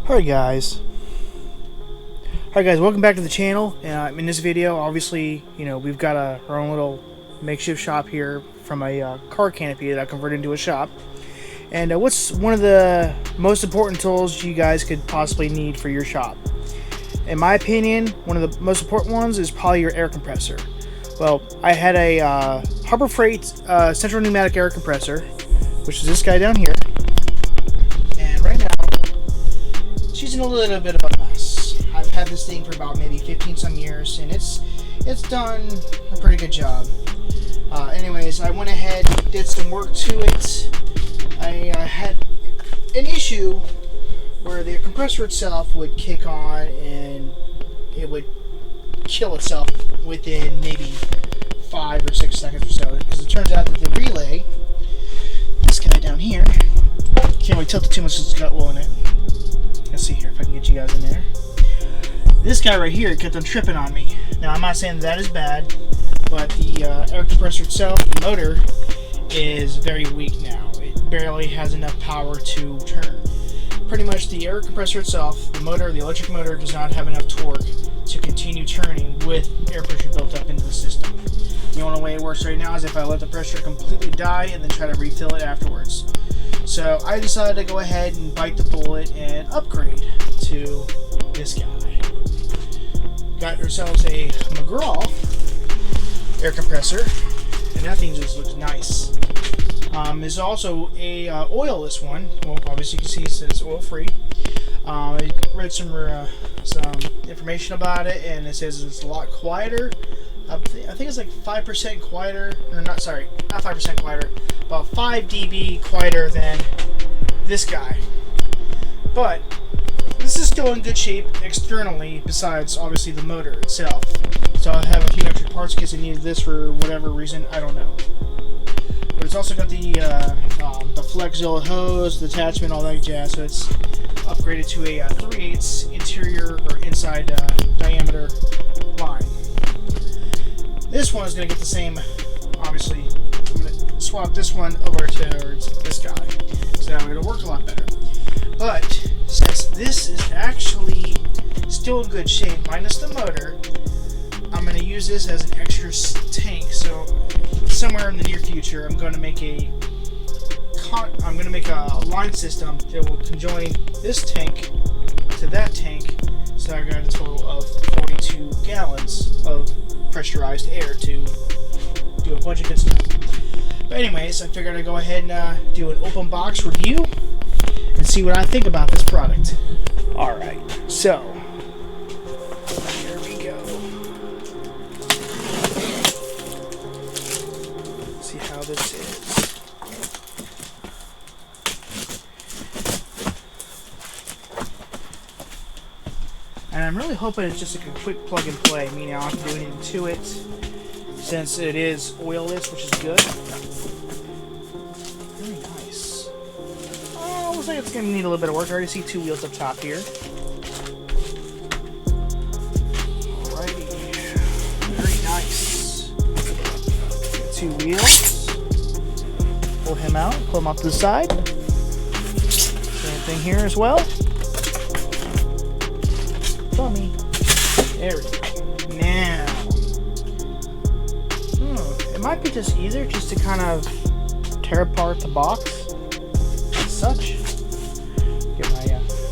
Alright guys, welcome back to the channel. In this video, obviously, we've got our own little makeshift shop here from a car canopy that I converted into a shop. And what's one of the most important tools you guys could possibly need for your shop? In my opinion, one of the most important ones is probably your air compressor. Well, I had a Harbor Freight central pneumatic air compressor, which is this guy down here. And right now, she's in a little bit of a mess. I've had this thing for about maybe 15 some years, and it's done a pretty good job. Anyways, I went ahead and did some work to it. I had an issue where the compressor itself would kick on and it would kill itself within maybe 5 or 6 seconds or so, because it turns out that the relay, this guy down here, can't really tilt it too much because it's got oil in it. Let's see here if I can get you guys in there. This guy right here kept on tripping on me. Now, I'm not saying that is bad, but the air compressor itself, the motor, is very weak now. It barely has enough power to turn. Pretty much the air compressor itself, the motor, the electric motor, does not have enough torque to continue turning with air pressure built up into the system. The only way it works right now is if I let the pressure completely die and then try to refill it afterwards. So I decided to go ahead and bite the bullet and upgrade to this guy. Got ourselves a McGraw air compressor, and that thing just looks nice. There's also a oilless one. Well, obviously you can see it says oil free. I read some information about it, and it says it's a lot quieter. I think it's like 5% quieter, or not 5% quieter, about 5 dB quieter than this guy. But this is still in good shape externally, besides obviously the motor itself. So I have a few extra parts in case I needed this for whatever reason, I don't know. But it's also got the flex zealot hose, the attachment, all that jazz. So it's upgraded to a 3/8 interior or inside diameter line. This one is going to get the same, obviously. I'm going to swap this one over to this guy, so now it'll work a lot better. But since this is actually still in good shape, minus the motor, I'm going to use this as an extra tank. So somewhere in the near future, I'm going to make a line system that will conjoin this tank to that tank. So I got a total of 42 gallons of pressurized air to do a bunch of good stuff. But anyways, I figured I'd go ahead and do an open box review and see what I think about this product. Alright, so here we go. Let's see how this is. And I'm really hoping it's just a quick plug and play, meaning I don't have to do anything to it, since it is oilless, which is good. Very nice. Oh, looks like it's going to need a little bit of work. I already see 2 wheels up top here. Alrighty. Very nice. 2 wheels. Pull him out, pull him off to the side. Same thing here as well. Dummy. There we go. Now, it might be just easier just to kind of tear apart the box as such. Get my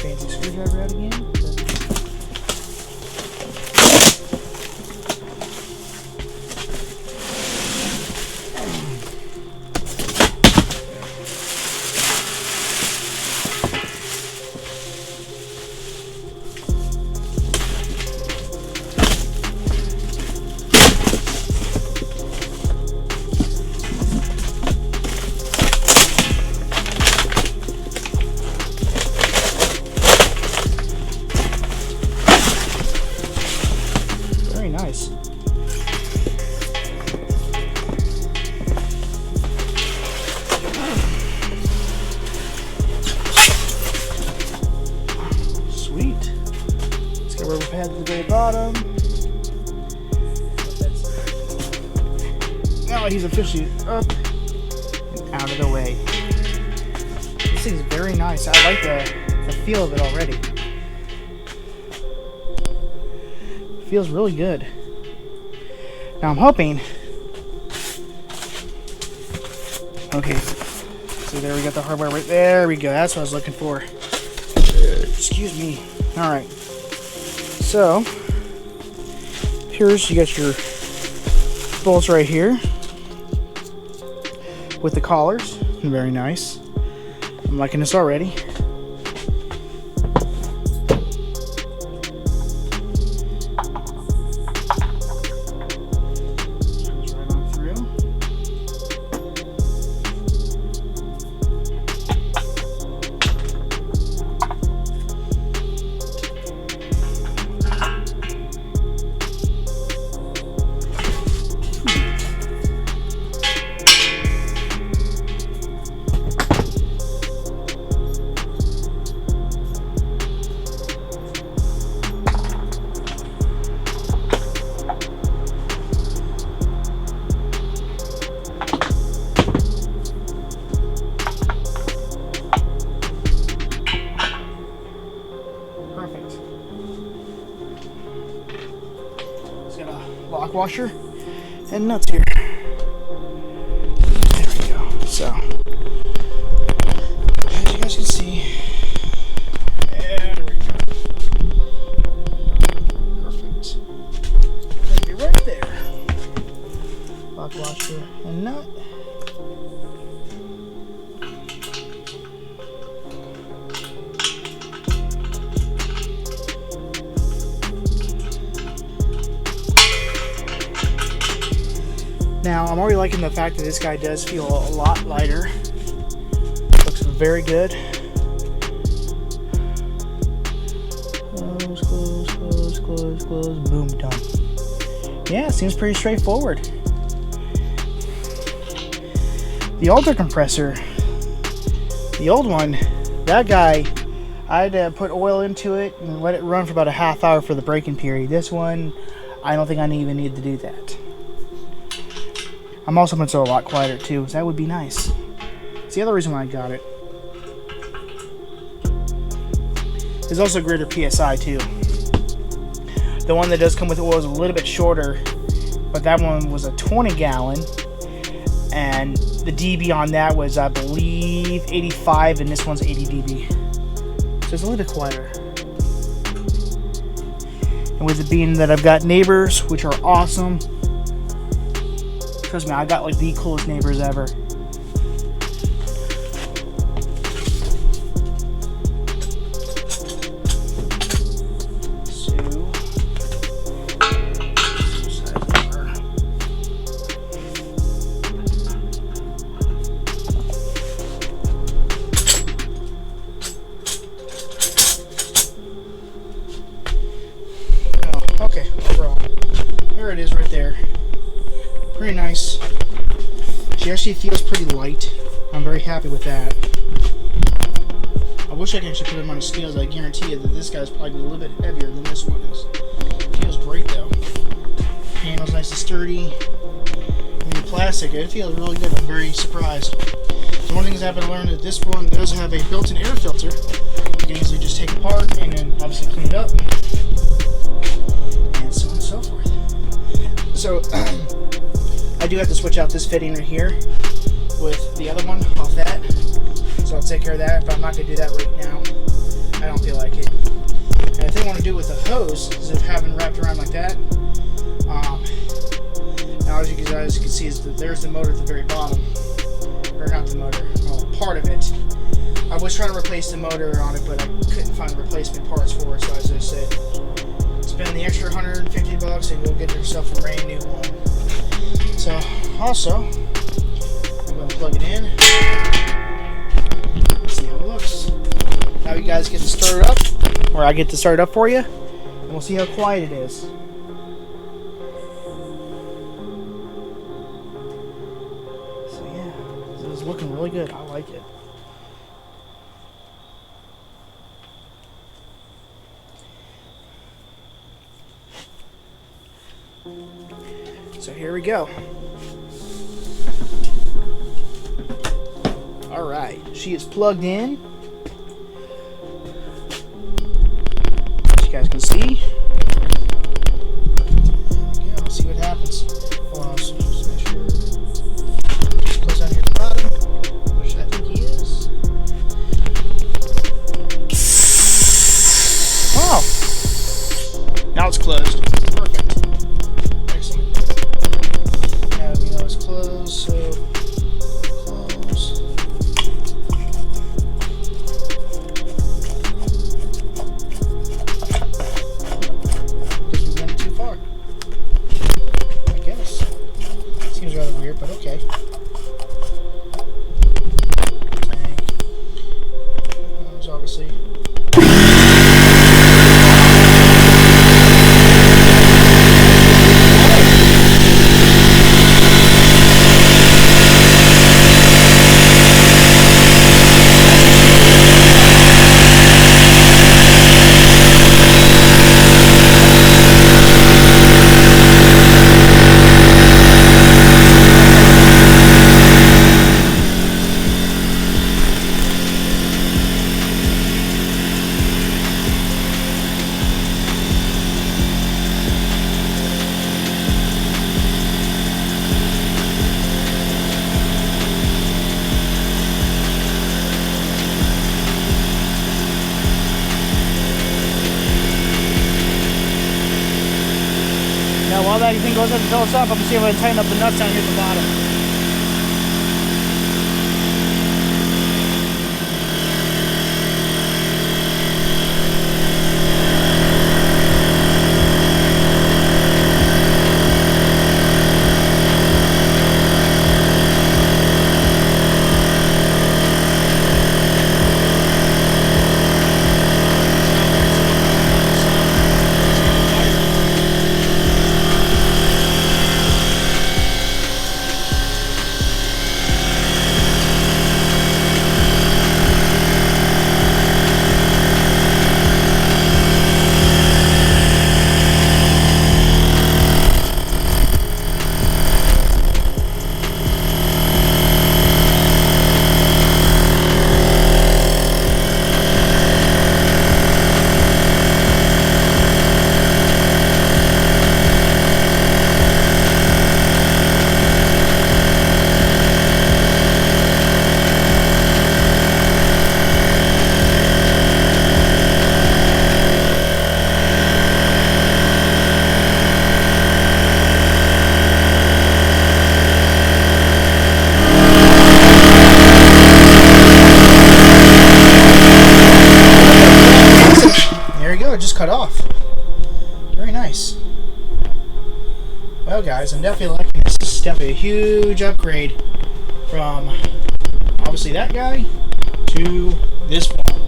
fancy screwdriver out again. Nice. Sweet. Let's get rubber pad to the very bottom. Now he's officially up and out of the way. This thing's very nice. I like the the feel of it already. Feels really good. Now I'm hoping. Okay, so there we got the hardware right there. We go. That's what I was looking for. Excuse me. All right. So here's, you got your bolts right here with the collars. Very nice. I'm liking this already. Lock washer and nuts here. There we go. So, as you guys can see, there we go. Perfect. It'll be right there. Lock washer and nut. Now, I'm already liking the fact that this guy does feel a lot lighter. Looks very good. Close, close, close, close, close. Boom, done. Yeah, seems pretty straightforward. The older compressor, the old one, that guy, I had to put oil into it and let it run for about a half hour for the braking period. This one, I don't think I even need to do that. I'm also going to go a lot quieter too, so that would be nice. It's the other reason why I got it. There's also greater PSI too. The one that does come with oil is a little bit shorter, but that one was a 20 gallon, and the dB on that was, I believe, 85, and this one's 80 dB. So it's a little bit quieter. And with it being that I've got neighbors, which are awesome. Trust me, I got like the coolest neighbors ever. Okay, overall, there it is right there. Pretty nice. She actually feels pretty light. I'm very happy with that. I wish I could actually put him on a scales. I guarantee you that this guy's probably a little bit heavier than this one is. Feels great though. Handle's nice and sturdy. And the plastic, it feels really good. I'm very surprised. So one of the things I've been learning is that this one does have a built-in air filter. You can easily just take it apart and then obviously clean it up. And so on and so forth. So I do have to switch out this fitting right here with the other one off that, so I'll take care of that, but I'm not going to do that right now. I don't feel like it. And the thing I want to do with the hose is if having wrapped around like that, now as you guys can see, is that there's the motor at the very bottom, or not the motor, well, part of it. I was trying to replace the motor on it, but I couldn't find replacement parts for it, so as I said, spend the extra $150 and go get yourself a brand new one. So, also, I'm going to plug it in, see how it looks. Now you guys get to start it up, or I get to start it up for you, and we'll see how quiet it is. So yeah, this is looking really good. I like it. So here we go. Alright, she is plugged in. guys can see. Yeah, let's see what happens. Hold on, so just make sure. Just close down here at the bottom, which I think he is. Oh! Now it's closed. Perfect. Excellent. Now we know it's closed, so close. Because we went too far. I guess. Seems rather weird, but okay. Tank. There's obviously. Now while that thing goes up and fills up, I'm going to see if I can tighten up the nuts down here at the bottom. It just cut off. Very nice. Well, guys, I'm definitely liking this. This is definitely a huge upgrade from obviously that guy to this one.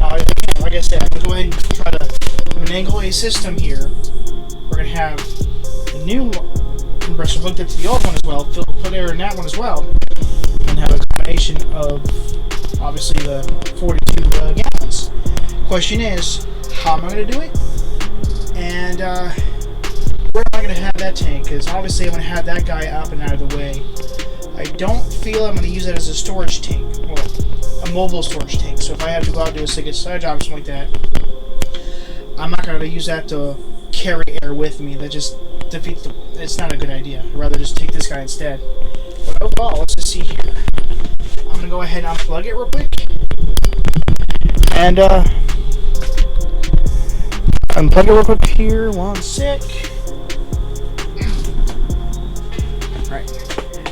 Again, like I said, I'm going to go ahead and try to finagle a system here. We're going to have the new compressor hooked up to the old one as well, put air in that one as well, and have a combination of obviously the 42 gallons. Question is, how am I going to do it? And where am I going to have that tank? Because obviously I'm going to have that guy up and out of the way. I don't feel I'm going to use it as a storage tank, or a mobile storage tank. So if I have to go out and do a side job or something like that, I'm not going to use that to carry air with me. That just defeats the. It's not a good idea. I'd rather just take this guy instead. But overall, let's just see here. I'm going to go ahead and unplug it real quick. And unplug it real quick here. 1 sec. Alright.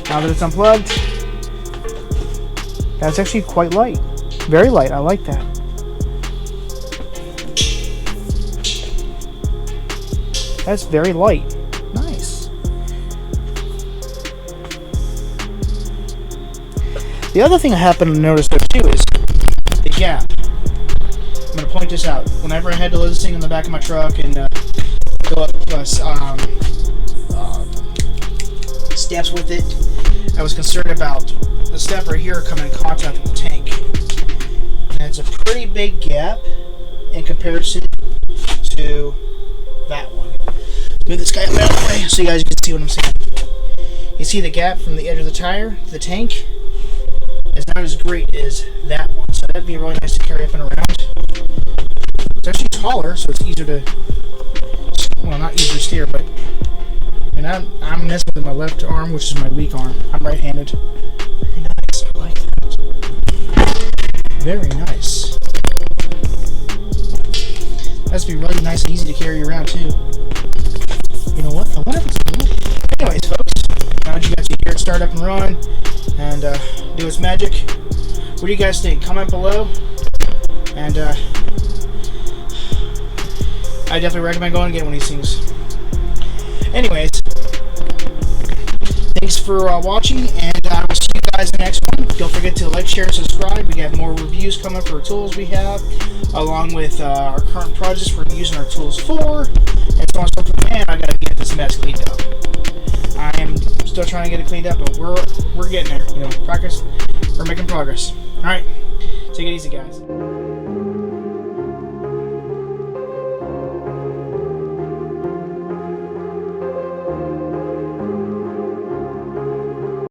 Now that it's unplugged, that's actually quite light. Very light. I like that. That's very light. Nice. The other thing I happen to notice there too is the gap. I'm going to point this out. Whenever I had to load this thing in the back of my truck and go up steps with it, I was concerned about the step right here coming in contact with the tank. And it's a pretty big gap in comparison to that one. Move this guy out of the way so you guys can see what I'm saying. You see the gap from the edge of the tire to the tank? It's not as great as that one, so that'd be really nice to carry up and around. It's actually taller, so it's easier to, well, not easier to steer, but, and I'm messing with my left arm, which is my weak arm. I'm right-handed. Very nice. I like that. Very nice. That's be really nice and easy to carry around too. You know what? I wonder if it's blue. Anyways, folks, now that you got to hear it start up and run and do its magic, what do you guys think? Comment below. And I definitely recommend going and getting one of these things. Anyways, thanks for watching, and I will see you guys in the next one. Don't forget to like, share, and subscribe. We got more reviews coming for tools we have, along with our current projects we're using our tools for, and so on and so forth. Man, I gotta get this mess cleaned up. I am still trying to get it cleaned up, but we're getting there. You know, progress. We're making progress. All right, take it easy, guys.